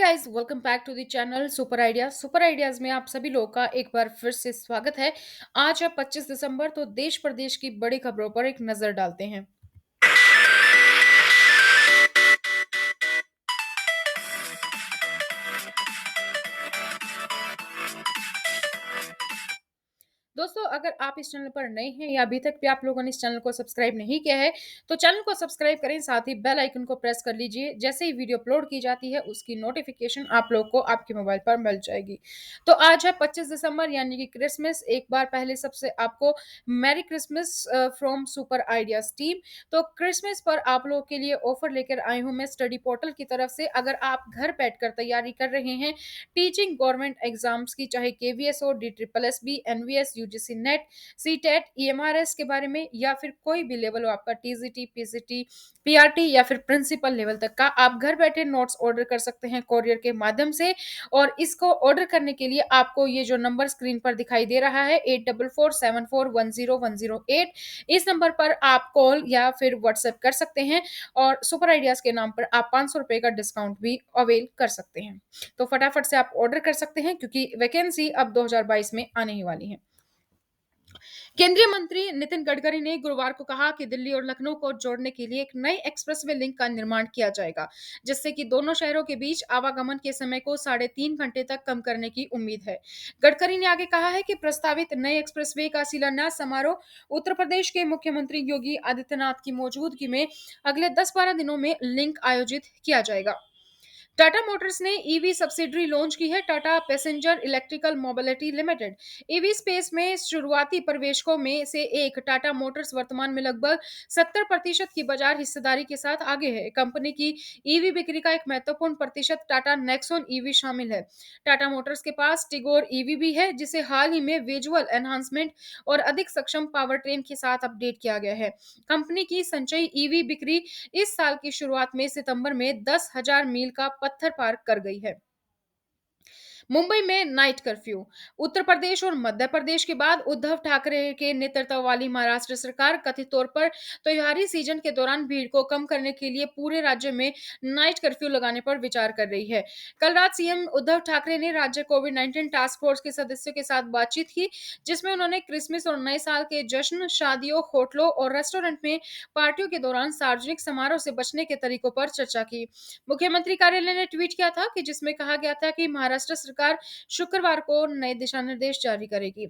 Guys, welcome back to the channel super ideas में आप सभी लोगों का एक बार फिर से स्वागत है। आज है 25 दिसंबर, तो देश प्रदेश की बड़ी खबरों पर एक नजर डालते हैं। दोस्तों, अगर आप इस चैनल पर नए हैं या अभी तक भी आप लोगों ने इस चैनल को सब्सक्राइब नहीं किया है, तो चैनल को सब्सक्राइब करें, साथ ही बेल आइकन को प्रेस कर लीजिए। जैसे ही वीडियो अपलोड की जाती है, उसकी नोटिफिकेशन आप लोग को आपके मोबाइल पर मिल जाएगी। तो आज है 25 दिसंबर, यानी कि क्रिसमस। एक बार पहले सबसे आपको merry Christmas from super ideas team. तो क्रिसमस पर आप लोगों के लिए ऑफर लेकर आई हूँ मैं स्टडी पोर्टल की तरफ से। अगर आप घर बैठकर तैयारी कर रहे हैं टीचिंग गवर्नमेंट एग्जाम्स की, चाहे केवीएस हो, D triple S B, NVS, UGC NET, C TET, EMRS के बारे में, या फिर कोई भी लेवल हो आपका, टीजीटी, पीसीटी, पीआरटी या फिर प्रिंसिपल लेवल तक का, आप घर बैठे नोट्स ऑर्डर कर सकते हैं कोरियर के माध्यम से। और इसको ऑर्डर करने के लिए आपको ये जो नंबर स्क्रीन पर दिखाई दे रहा है, 8447410108, इस नंबर पर आप कॉल या फिर व्हाट्सएप कर सकते हैं। और सुपर आइडियाज के नाम पर आप 500 रुपए का डिस्काउंट भी अवेल कर सकते हैं। तो फटाफट से आप ऑर्डर कर सकते हैं, क्योंकि वैकेंसी अब 2022 में आने ही वाली है। केंद्रीय मंत्री नितिन गडकरी ने गुरुवार को कहा कि दिल्ली और लखनऊ को जोड़ने के लिए एक नई एक्सप्रेसवे लिंक का निर्माण किया जाएगा, जिससे कि दोनों शहरों के बीच आवागमन के समय को 3.5 घंटे तक कम करने की उम्मीद है। गडकरी ने आगे कहा है कि प्रस्तावित नए एक्सप्रेसवे का शिलान्यास समारोह उत्तर प्रदेश के मुख्यमंत्री योगी आदित्यनाथ की मौजूदगी में अगले 10-12 दिनों में लिंक आयोजित किया जाएगा। टाटा मोटर्स ने ईवी सब्सिडरी लॉन्च की है। Tata passenger electrical mobility limited EV space में शुरुआती प्रवेशकों में से एक। टाटा मोटर्स वर्तमान में लगभग 70% की बाजार हिस्सेदारी के साथ आगे है। कंपनी की ईवी बिक्री का एक महत्वपूर्ण प्रतिशत टाटा नेक्सॉन ईवी शामिल है। टाटा मोटर्स के पास टिगोर ईवी भी है, जिसे हाल ही में विजुअल एनहांसमेंट और अधिक सक्षम पावर ट्रेन के साथ अपडेट किया गया है। कंपनी की संचयी ईवी बिक्री इस साल की शुरुआत में सितंबर में 10,000 मील का पत्थर पार कर गई है। मुंबई में नाइट कर्फ्यू। उत्तर प्रदेश और मध्य प्रदेश के बाद उद्धव ठाकरे के नेतृत्व वाली महाराष्ट्र सरकार कथित तौर पर त्योहारी सीजन के दौरान भीड़ को कम करने के लिए पूरे राज्य में नाइट कर्फ्यू लगाने पर विचार कर रही है। कल रात सीएम उद्धव ठाकरे ने राज्य कोविड 19 टास्क फोर्स के सदस्यों के साथ बातचीत की, जिसमें उन्होंने क्रिसमस और नए साल के जश्न, शादियों, होटलों और रेस्टोरेंट में पार्टियों के दौरान सार्वजनिक समारोह से बचने के तरीकों पर चर्चा की। मुख्यमंत्री कार्यालय ने ट्वीट किया था कि जिसमें कहा गया था कि महाराष्ट्र सरकार शुक्रवार को नए दिशा निर्देश जारी करेगी।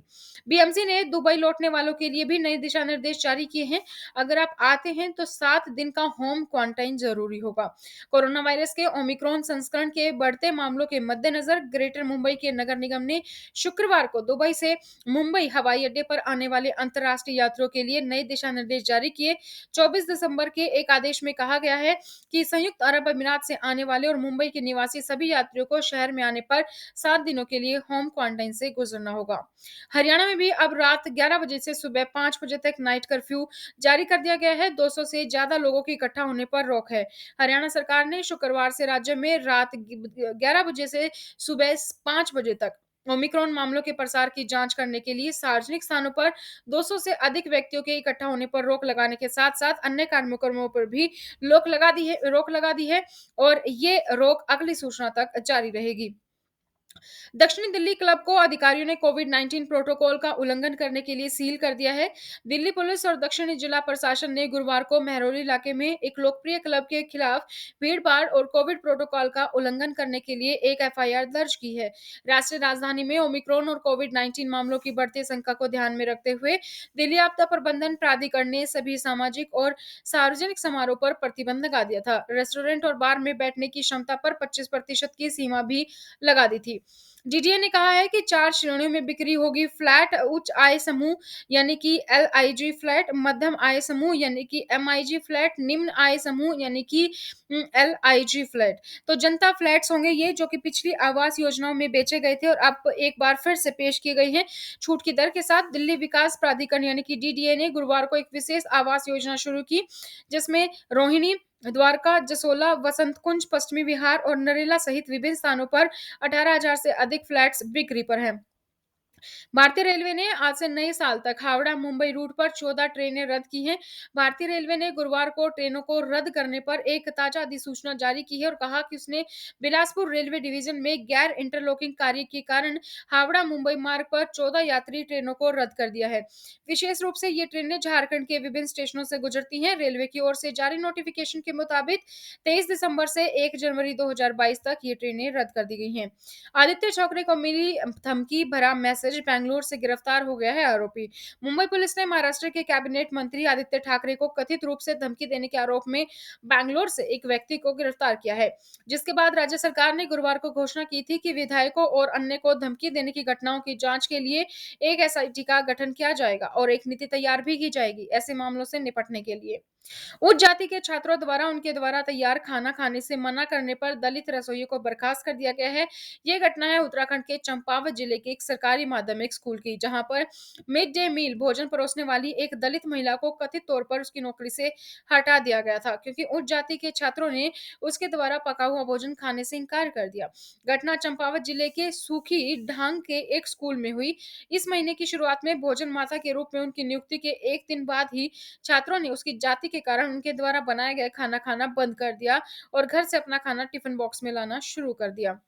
बीएमसी ने दुबई लौटने वालों के लिए भी नए दिशा निर्देश जारी किए हैं। अगर आप आते हैं तो 7 दिन का होम क्वारंटाइन जरूरी होगा। कोरोना वायरस के ओमिक्रॉन संस्करण के बढ़ते मामलों के मद्देनजर ग्रेटर मुंबई के नगर निगम ने शुक्रवार को दुबई से मुंबई हवाई अड्डे पर आने वाले अंतर्राष्ट्रीय यात्रियों के लिए नए दिशा निर्देश जारी किए। 24 दिसंबर के एक आदेश में कहा गया है कि संयुक्त अरब अमीरात से आने वाले और मुंबई के निवासी सभी यात्रियों को शहर में आने पर 7 दिनों के लिए होम क्वारंटाइन से गुजरना होगा। हरियाणा में भी अब रात 11 बजे से सुबह 5 बजे तक नाइट कर्फ्यू जारी कर दिया गया है। 200 से ज्यादा लोगों के इकट्ठा होने पर रोक है। हरियाणा सरकार ने शुक्रवार से राज्य में रात 11 बजे से सुबह 5 बजे तक ओमिक्रॉन मामलों के प्रसार की जांच करने के लिए सार्वजनिक स्थानों पर 200 से अधिक व्यक्तियों के इकट्ठा होने पर रोक लगाने के साथ साथ अन्य कार्यक्रमों पर भी रोक लगा दी है। और ये रोक अगली सूचना तक जारी रहेगी। दक्षिणी दिल्ली क्लब को अधिकारियों ने कोविड 19 प्रोटोकॉल का उल्लंघन करने के लिए सील कर दिया है। दिल्ली पुलिस और दक्षिणी जिला प्रशासन ने गुरुवार को महरौली इलाके में एक लोकप्रिय क्लब के खिलाफ भीड़-भाड़ और कोविड प्रोटोकॉल का उल्लंघन करने के लिए एक एफआईआर दर्ज की है। राष्ट्रीय राजधानी में ओमिक्रॉन और कोविड 19 मामलों की बढ़ती संख्या को ध्यान में रखते हुए दिल्ली आपदा प्रबंधन प्राधिकरण ने सभी सामाजिक और सार्वजनिक समारोह पर प्रतिबंध लगा दिया था। रेस्टोरेंट और बार में बैठने की क्षमता पर 25% की सीमा भी लगा दी थी। डीडीए ने कहा है कि 4 श्रेणियों में बिक्री होगी। फ्लैट उच्च आय समूह यानी कि एलआईजी फ्लैट, मध्यम आय समूह यानी कि एमआईजी फ्लैट, निम्न आय समूह यानी कि एलआईजी फ्लैट। तो जनता फ्लैट्स होंगे ये, जो कि पिछली आवास योजनाओं में बेचे गए थे और अब एक बार फिर से पेश किए गए हैं छूट की दर के साथ। दिल्ली विकास प्राधिकरण यानी कि डीडीए ने गुरुवार को एक विशेष आवास योजना शुरू की, जिसमें रोहिणी, द्वारका, जसोला, वसंत कुंज, पश्चिमी विहार और नरेला सहित विभिन्न स्थानों पर 18,000 से अधिक फ्लैट्स बिक्री पर हैं। भारतीय रेलवे ने आज से नए साल तक हावड़ा मुंबई रूट पर 14 ट्रेनें रद्द की हैं। भारतीय रेलवे ने गुरुवार को ट्रेनों को रद्द करने पर एक ताजा अधिसूचना जारी की है और कहा कि उसने बिलासपुर रेलवे डिवीजन में गैर इंटरलॉकिंग कार्य के कारण हावड़ा मुंबई मार्ग पर 14 यात्री ट्रेनों को रद्द कर दिया है। विशेष रूप से ये ट्रेनें झारखंड के विभिन्न स्टेशनों से गुजरती हैं। रेलवे की ओर से जारी नोटिफिकेशन के मुताबिक 23 दिसंबर से 1 जनवरी 2022 तक ये ट्रेनें रद्द कर दी गई हैं। आदित्य चौकरे को मिली धमकी भरा मैसेज, बेंगलुरु से गिरफ्तार हो गया है आरोपी। मुंबई पुलिस ने महाराष्ट्र के कैबिनेट मंत्री आदित्य ठाकरे को कथित रूप से धमकी देने के आरोप में बेंगलुरु से एक व्यक्ति को गिरफ्तार किया है, जिसके बाद राज्य सरकार ने गुरुवार को घोषणा की थी कि विधायकों और अन्य को धमकी देने की घटनाओं की जांच के लिए एक एसआईटी का गठन किया जाएगा और एक नीति तैयार भी की जाएगी ऐसे मामलों से निपटने के लिए। उच्च जाति के छात्रों द्वारा उनके द्वारा तैयार खाना खाने से मना करने पर दलित रसोइयों को बर्खास्त कर दिया गया है। यह घटना है उत्तराखंड के चंपावत जिले के एक सरकारी माध्यमिक स्कूल की, जहां पर मिड डे मील भोजन परोसने वाली एक दलित महिला को कथित तौर पर उसकी नौकरी से हटा दिया गया था, क्योंकि उच्च जाति के छात्रों ने उसके द्वारा पका हुआ भोजन खाने से इनकार कर दिया। घटना चंपावत जिले के सूखी ढांग के एक स्कूल में हुई। इस महीने की शुरुआत में भोजन माता के रूप में उनकी नियुक्ति के एक दिन बाद ही छात्रों ने उसकी जाति के कारण उनके द्वारा बनाया गया खाना खाना बंद कर दिया और घर से अपना खाना टिफिन बॉक्स में लाना शुरू कर दिया।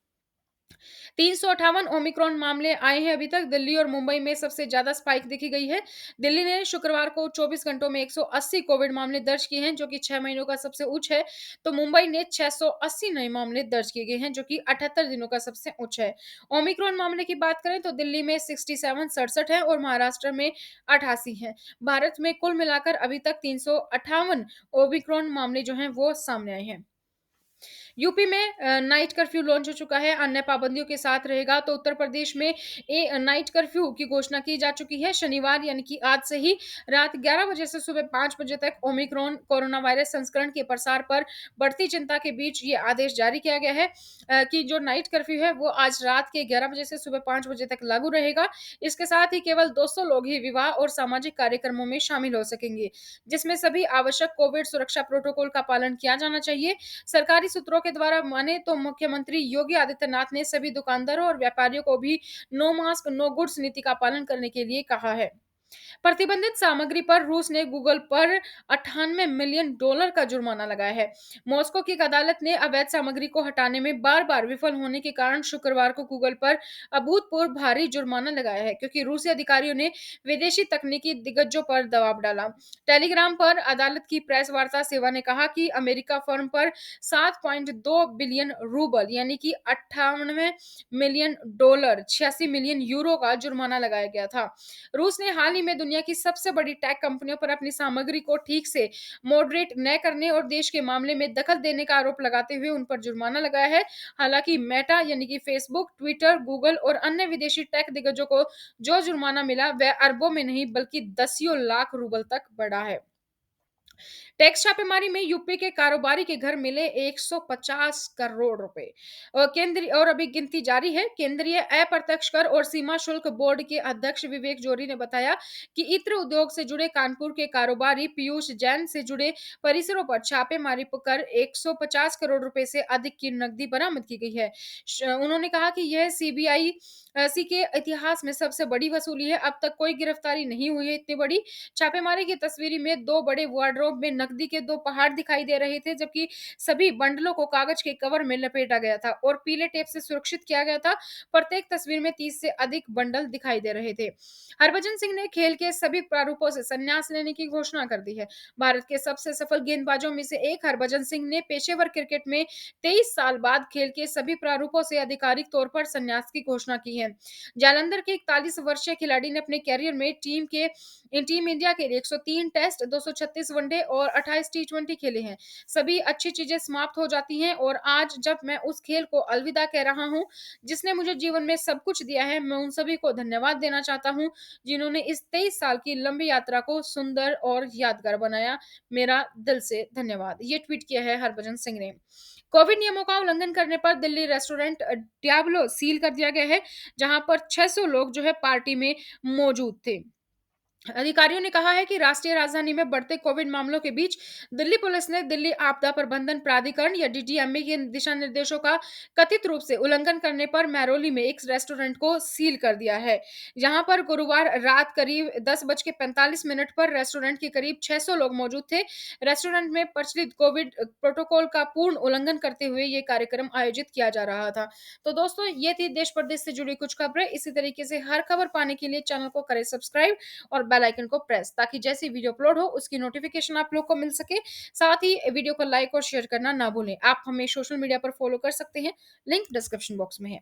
358 ओमिक्रॉन मामले आए हैं अभी तक। दिल्ली और मुंबई में सबसे ज्यादा स्पाइक देखी गई है। दिल्ली ने शुक्रवार को 24 घंटों में 180 कोविड मामले दर्ज किए हैं, जो कि 6 महीनों का सबसे उच्च है। तो मुंबई ने 680 नए मामले दर्ज किए गए हैं, जो कि 78 दिनों का सबसे उच्च है। ओमिक्रॉन मामले की बात करें तो दिल्ली में 67 है और महाराष्ट्र में 88 है। भारत में कुल मिलाकर अभी तक 358 ओमिक्रॉन मामले जो हैं वो सामने आए हैं। यूपी में नाइट कर्फ्यू लॉन्च हो चुका है, अन्य पाबंदियों के साथ रहेगा। तो उत्तर प्रदेश में नाइट कर्फ्यू की घोषणा की जा चुकी है। शनिवार यानी कि आज से ही रात 11 बजे से सुबह 5 बजे तक ओमिक्रॉन कोरोना वायरस संस्करण के प्रसार पर बढ़ती चिंता के बीच ये आदेश जारी किया गया है कि जो नाइट कर्फ्यू है वो आज रात के 11 बजे से सुबह 5 बजे तक लागू रहेगा। इसके साथ ही केवल 200 लोग ही विवाह और सामाजिक कार्यक्रमों में शामिल हो सकेंगे, जिसमें सभी आवश्यक कोविड सुरक्षा प्रोटोकॉल का पालन किया जाना चाहिए। सरकारी सूत्रों के द्वारा माने तो मुख्यमंत्री योगी आदित्यनाथ ने सभी दुकानदारों और व्यापारियों को भी नो मास्क नो गुड्स नीति का पालन करने के लिए कहा है। प्रतिबंधित सामग्री पर रूस ने गूगल पर 98 मिलियन डॉलर का जुर्माना लगाया है। मॉस्को की एक अदालत ने अवैध सामग्री को हटाने में बार बार विफल होने के कारण शुक्रवार को गूगल पर अभूतपूर्व भारी जुर्माना लगाया है, क्योंकि रूसी अधिकारियों ने विदेशी तकनीकी दिग्गजों पर दबाव डाला। टेलीग्राम पर अदालत की प्रेस वार्ता सेवा ने कहा कि अमेरिका फर्म पर 7.2 बिलियन रूबल यानी कि 98 मिलियन डॉलर 86 मिलियन यूरो का जुर्माना लगाया गया था। रूस ने हाल ही में दुनिया की सबसे बड़ी टेक कंपनियों पर अपनी सामग्री को ठीक से मॉडरेट न करने और देश के मामले में दखल देने का आरोप लगाते हुए उन पर जुर्माना लगाया है। हालांकि मेटा यानी कि फेसबुक, ट्विटर, गूगल और अन्य विदेशी टेक दिग्गजों को जो जुर्माना मिला वह अरबों में नहीं बल्कि दसियों लाख रूबल तक बढ़ा है। टैक्स छापेमारी में यूपी के कारोबारी के घर मिले 150 करोड़ रुपए। और केंद्रीय और अभी गिनती जारी है। केंद्रीय अप्रत्यक्ष कर और सीमा शुल्क बोर्ड के अध्यक्ष विवेक जोरी ने बताया कि इत्र उद्योग से जुड़े कानपुर के कारोबारी पीयूष जैन से जुड़े परिसरों पर छापेमारी कर 150 करोड़ रुपए से अधिक की नकदी बरामद की गई है। उन्होंने कहा कि यह सीबीआई सी के इतिहास में सबसे बड़ी वसूली है। अब तक कोई गिरफ्तारी नहीं हुई है इतनी बड़ी। छापेमारी की तस्वीरी में दो बड़े वार्डरोब में नकदी के दो पहाड़ दिखाई दे रहे थे, जबकि सभी बंडलों को कागज के कवर में लपेटा गया था और पीले टेप से सुरक्षित किया गया था। प्रत्येक तस्वीर में 30 से अधिक बंडल दिखाई दे रहे थे। हरभजन सिंह ने खेल के सभी प्रारूपों से संन्यास लेने की घोषणा कर दी है। भारत के सबसे सफल गेंदबाजों में से एक हरभजन सिंह ने पेशेवर क्रिकेट में 23 साल बाद खेल के सभी प्रारूपों से आधिकारिक तौर पर संन्यास की घोषणा की है। जालंधर के 41 वर्षीय खिलाड़ी ने अपने कैरियर में टीम इंडिया के लिए 103 टेस्ट, 236 वनडे और 28 टी20 खेले हैं। सभी अच्छी चीजें समाप्त हो जाती हैं और आज जब मैं उस खेल को अलविदा कह रहा हूं जिसने मुझे जीवन में सब कुछ दिया है, मैं उन सभी को धन्यवाद देना चाहता हूं जिन्होंने इस 23 साल की लंबी यात्रा को सुंदर और यादगार बनाया। मेरा दिल से धन्यवाद। ये ट्वीट किया है हरभजन सिंह ने। कोविड नियमों का उल्लंघन करने पर दिल्ली रेस्टोरेंट डियाब्लो सील कर दिया गया है, जहां पर 600 लोग जो है पार्टी में मौजूद थे। अधिकारियों ने कहा है कि राष्ट्रीय राजधानी में बढ़ते कोविड मामलों के बीच दिल्ली पुलिस ने दिल्ली आपदा प्रबंधन प्राधिकरण या डीडीएमए के दिशा निर्देशों का कथित रूप से उल्लंघन करने पर मैरोली में एक रेस्टोरेंट को सील कर दिया है। जहां पर गुरुवार रात करीब 10:45 पर रेस्टोरेंट के करीब 600 लोग मौजूद थे। रेस्टोरेंट में प्रचलित कोविड प्रोटोकॉल का पूर्ण उल्लंघन करते हुए ये कार्यक्रम आयोजित किया जा रहा था। तो दोस्तों, ये थी देश प्रदेश से जुड़ी कुछ खबरें। इसी तरीके से हर खबर पाने के लिए चैनल को करें सब्सक्राइब और बेल आइकन को प्रेस, ताकि जैसी वीडियो अपलोड हो उसकी नोटिफिकेशन आप लोग को मिल सके। साथ ही वीडियो को लाइक और शेयर करना ना भूलें। आप हमें सोशल मीडिया पर फॉलो कर सकते हैं, लिंक डिस्क्रिप्शन बॉक्स में है।